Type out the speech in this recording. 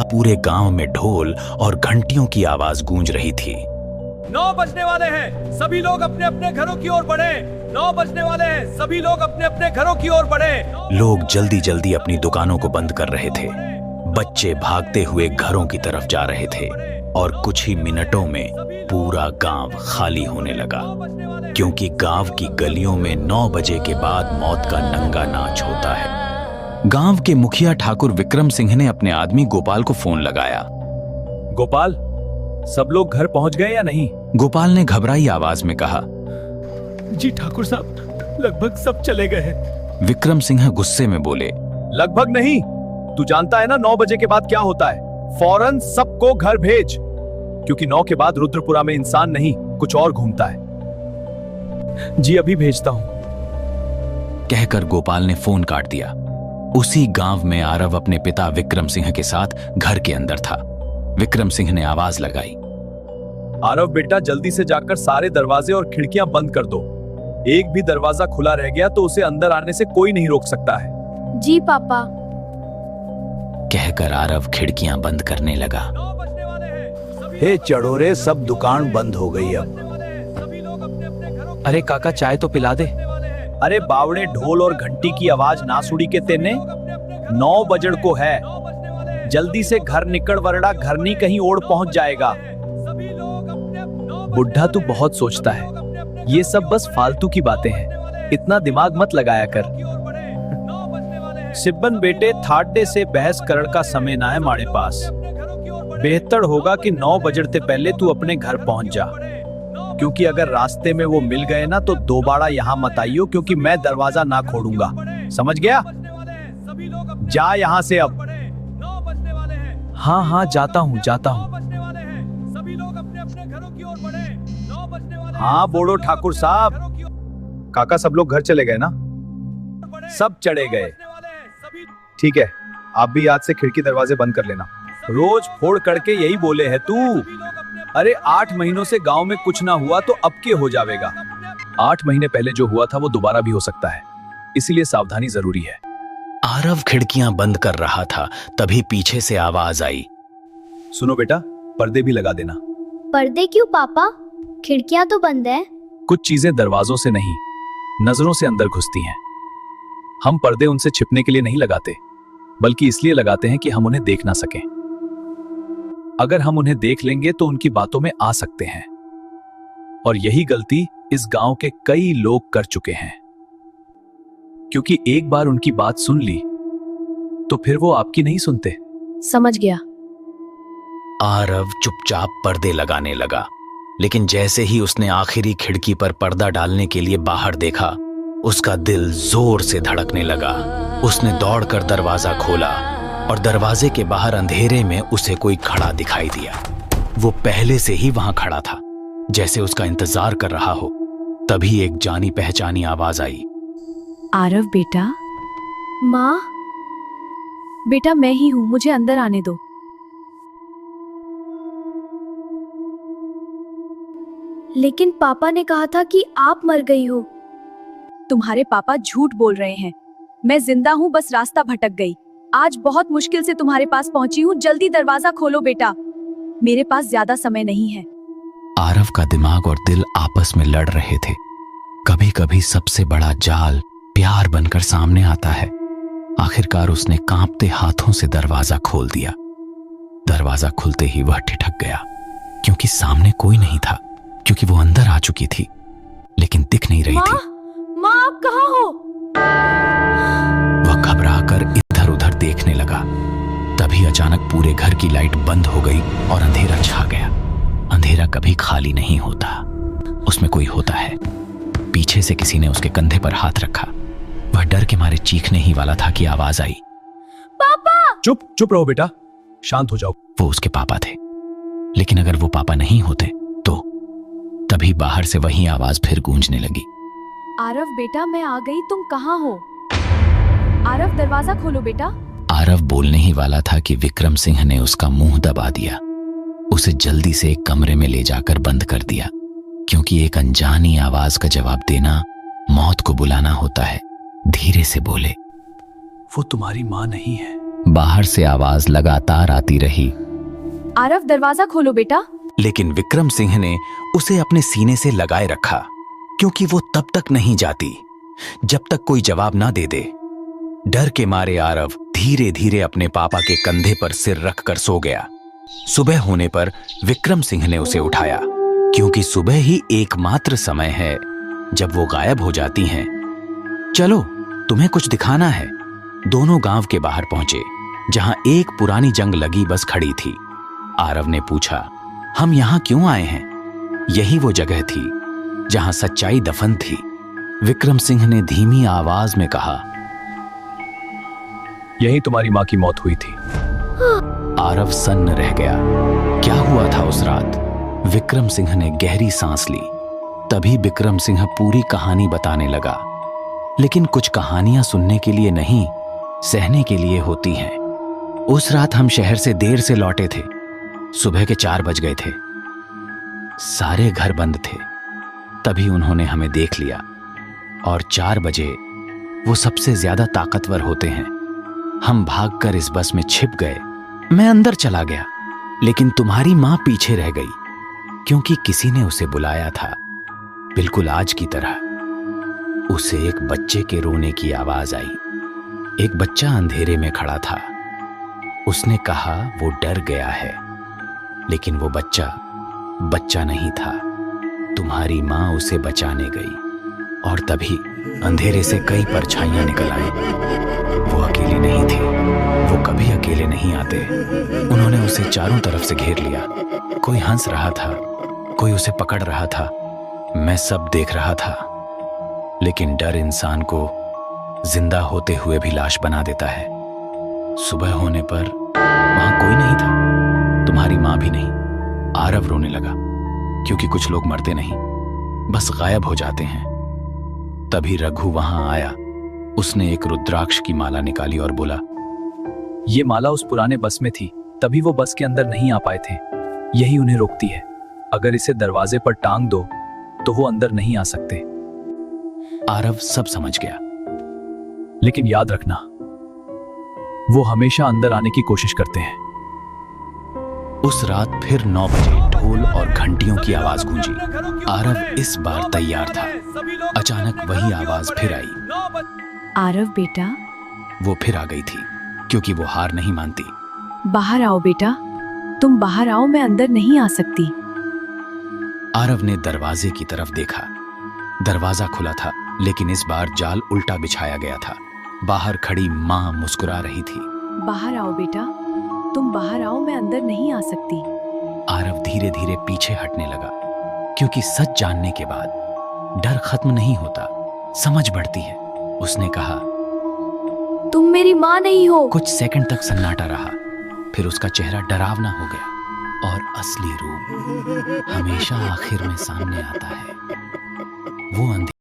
पूरे गांव में ढोल और घंटियों की आवाज गूंज रही थी। 9 बजने वाले हैं, सभी लोग अपने अपने घरों की ओर बढ़े। 9 बजने वाले हैं, सभी लोग अपने अपने घरों की ओर बढ़े। लोग जल्दी जल्दी अपनी दुकानों को बंद कर रहे थे। बच्चे भागते हुए घरों की तरफ जा रहे थे और कुछ ही मिनटों में पूरा गांव खाली होने लगा, क्योंकि गांव की गलियों में 9 बजे के बाद मौत का नंगा नाच होता है। गांव के मुखिया ठाकुर विक्रम सिंह ने अपने आदमी गोपाल को फोन लगाया। गोपाल, सब लोग घर पहुंच गए या नहीं? गोपाल ने घबराई आवाज में कहा। जी ठाकुर साहब, लगभग सब चले गए हैं। विक्रम सिंह गुस्से में बोले। लगभग नहीं, तू जानता है ना 9 बजे के बाद क्या होता है। फौरन सबको घर भेज, क्योंकि 9 के बाद रुद्रपुरा में इंसान नहीं कुछ और घूमता है। जी अभी भेजता हूं, कहकर गोपाल ने फोन काट दिया। उसी गांव में आरव अपने पिता विक्रम सिंह के साथ घर के अंदर था। विक्रम सिंह ने आवाज लगाई। आरव बेटा, जल्दी से जाकर सारे दरवाजे और खिड़कियां बंद कर दो। एक भी दरवाजा खुला रह गया तो उसे अंदर आने से कोई नहीं रोक सकता है। जी पापा, कहकर आरव खिड़कियां बंद करने लगा। हे चढ़ोरे, सब दुकान बंद हो गई अब। अरे काका, चाय तो पिला दे। अरे बावड़े, ढोल और घंटी की आवाज ना सुनी के तेने? 9 बजड़ को है, जल्दी से घर निकल वरना घर नहीं कहीं ओढ़ पहुंच जाएगा। बुढ़ा तू बहुत सोचता है, ये सब बस फालतू की बातें हैं, इतना दिमाग मत लगाया कर। सिब्बन बेटे, थाड्डे से बहस करड़ का समय ना है हमारे पास। बेहतर होगा कि 9 बजते पहले तू अपने घर पहुंच जा, क्योंकि अगर रास्ते में वो मिल गए ना तो दोबारा यहाँ मत आइयो, क्योंकि मैं दरवाजा ना खोलूंगा, समझ गया? जा यहाँ से अब। हाँ हाँ, जाता हूँ जाता हूँ। हाँ बोलो ठाकुर साहब। काका, सब लोग घर चले गए ना? सब चले गए। ठीक है, आप भी आज से खिड़की दरवाजे बंद कर लेना। रोज फोड़ करके यही बोले है तू। अरे 8 महीनों से गांव में कुछ ना हुआ तो अब के हो जाएगा। 8 महीने पहले जो हुआ था वो दोबारा भी हो सकता है, इसीलिए सावधानी जरूरी है। आरव खिड़कियां बंद कर रहा था, तभी पीछे से आवाज आई। सुनो बेटा, पर्दे भी लगा देना। पर्दे क्यों पापा? खिड़कियां तो बंद है। कुछ चीजें दरवाजों से नहीं, नजरों से अंदर घुसती हैं। हम पर्दे उनसे छिपने के लिए नहीं लगाते, बल्कि इसलिए लगाते हैं कि हम उन्हें देख ना सकें। अगर हम उन्हें देख लेंगे तो उनकी बातों में आ सकते हैं, और यही गलती इस गांव के कई लोग कर चुके हैं, क्योंकि एक बार उनकी बात सुन ली तो फिर वो आपकी नहीं सुनते। समझ गया। आरव चुपचाप पर्दे लगाने लगा, लेकिन जैसे ही उसने आखिरी खिड़की पर पर्दा डालने के लिए बाहर देखा, उसका दिल जोर से धड़कने लगा। उसने दौड़कर दरवाजा खोला और दरवाजे के बाहर अंधेरे में उसे कोई खड़ा दिखाई दिया। वो पहले से ही वहां खड़ा था, जैसे उसका इंतजार कर रहा हो। तभी एक जानी पहचानी आवाज आई। आरव बेटा। माँ, बेटा मैं ही हूं, मुझे अंदर आने दो। लेकिन पापा ने कहा था कि आप मर गई हो। तुम्हारे पापा झूठ बोल रहे हैं। मैं जिंदा हूँ, बस रास्ता भटक गई। आज बहुत मुश्किल से तुम्हारे पास पहुंची हूँ, जल्दी दरवाजा खोलो बेटा, मेरे पास ज्यादा समय नहीं है। आरव का दिमाग और दिल आपस में लड़ रहे थे। कभी कभी सबसे बड़ा जाल प्यार बनकर सामने आता है। आखिरकार उसने कांपते हाथों से दरवाजा खोल दिया। दरवाजा खुलते ही वह ठिठक गया, क्योंकि सामने कोई नहीं था, क्योंकि वो अंदर आ चुकी थी, लेकिन दिख नहीं रही थी। माँ आप कहाँ हो? वह घबराकर इधर उधर देखने लगा। तभी अचानक पूरे घर की लाइट बंद हो गई और अंधेरा छा गया। अंधेरा कभी खाली नहीं होता, उसमें कोई होता है। पीछे से किसी ने उसके कंधे पर हाथ रखा। वह डर के मारे चीखने ही वाला था कि आवाज आई। पापा! चुप चुप रहो बेटा, शांत हो जाओ। वो उसके पापा थे, लेकिन अगर वो पापा नहीं होते तो? तभी बाहर से वही आवाज फिर गूंजने लगी। आरव बेटा मैं आ गई, तुम कहाँ हो? आरव दरवाजा खोलो बेटा। आरव बोलने ही वाला था कि विक्रम सिंह ने उसका मुंह दबा दिया। उसे जल्दी से एक कमरे में ले जाकर बंद कर दिया, क्योंकि एक अनजानी आवाज का जवाब देना मौत को बुलाना होता है। धीरे से बोले, वो तुम्हारी माँ नहीं है। बाहर से आवाज लगातार आती रही, आरव दरवाजा खोलो बेटा। लेकिन विक्रम सिंह ने उसे अपने सीने से लगाए रखा, क्योंकि वो तब तक नहीं जाती जब तक कोई जवाब ना दे दे। डर के मारे आरव धीरे धीरे अपने पापा के कंधे पर सिर रखकर सो गया। सुबह होने पर विक्रम सिंह ने उसे उठाया, क्योंकि सुबह ही एकमात्र समय है जब वो गायब हो जाती हैं। चलो तुम्हें कुछ दिखाना है। दोनों गांव के बाहर पहुंचे, जहां एक पुरानी जंग लगी बस खड़ी थी। आरव ने पूछा, हम यहां क्यों आए हैं? यही वो जगह थी जहां सच्चाई दफन थी। विक्रम सिंह ने धीमी आवाज में कहा, यही तुम्हारी माँ की मौत हुई थी। आरव सन्न रह गया। क्या हुआ था उस रात? विक्रम सिंह ने गहरी सांस ली। तभी विक्रम सिंह पूरी कहानी बताने लगा। लेकिन कुछ कहानियां सुनने के लिए नहीं, सहने के लिए होती हैं। उस रात हम शहर से देर से लौटे थे। सुबह के 4 बज गए थे। सारे घर बंद थे। तभी उन्होंने हमें देख लिया, और 4 बजे वो सबसे ज्यादा ताकतवर होते हैं। हम भागकर इस बस में छिप गए। मैं अंदर चला गया, लेकिन तुम्हारी मां पीछे रह गई, क्योंकि किसी ने उसे बुलाया था, बिल्कुल आज की तरह। उसे एक बच्चे के रोने की आवाज आई। एक बच्चा अंधेरे में खड़ा था। उसने कहा वो डर गया है, लेकिन वो बच्चा नहीं था। तुम्हारी मां उसे बचाने गई, और तभी अंधेरे से कई परछाइयां निकल आईं। वो अकेली नहीं थी, वो कभी अकेले नहीं आते। उन्होंने उसे चारों तरफ से घेर लिया। कोई हंस रहा था, कोई उसे पकड़ रहा था। मैं सब देख रहा था, लेकिन डर इंसान को जिंदा होते हुए भी लाश बना देता है। सुबह होने पर वहां कोई नहीं था, तुम्हारी मां भी नहीं। आरव रोने लगा, क्योंकि कुछ लोग मरते नहीं, बस गायब हो जाते हैं। तभी रघु वहां आया। उसने एक रुद्राक्ष की माला निकाली और बोला, ये माला उस पुराने बस में थी, तभी वो बस के अंदर नहीं आ पाए थे। यही उन्हें रोकती है। अगर इसे दरवाजे पर टांग दो तो वो अंदर नहीं आ सकते। आरव सब समझ गया। लेकिन याद रखना, वो हमेशा अंदर आने की कोशिश करते हैं। उस रात फिर 9 बजे ढोल और घंटियों की आवाज गूंजी। आरव इस बार तैयार था। अचानक वही आवाज फिर आई। आरव बेटा, वो फिर आ गई थी, क्योंकि वो हार नहीं मानती। बाहर आओ बेटा, तुम बाहर आओ, मैं अंदर नहीं आ सकती। आरव ने दरवाजे की तरफ देखा। दरवाजा खुला था, लेकिन इस बार जाल उल्टा बिछाया गया था। बाहर खड़ी मां मुस्कुरा रही थी। बाहर आओ बेटा, तुम बाहर आओ, मैं अंदर नहीं आ सकती। आरव धीरे धीरे पीछे हटने लगा, क्योंकि सच जानने के बाद डर खत्म नहीं होता, समझ बढ़ती है। उसने कहा, तुम मेरी माँ नहीं हो। कुछ सेकंड तक सन्नाटा रहा, फिर उसका चेहरा डरावना हो गया, और असली रूप हमेशा आखिर में सामने आता है। वो अंधेरे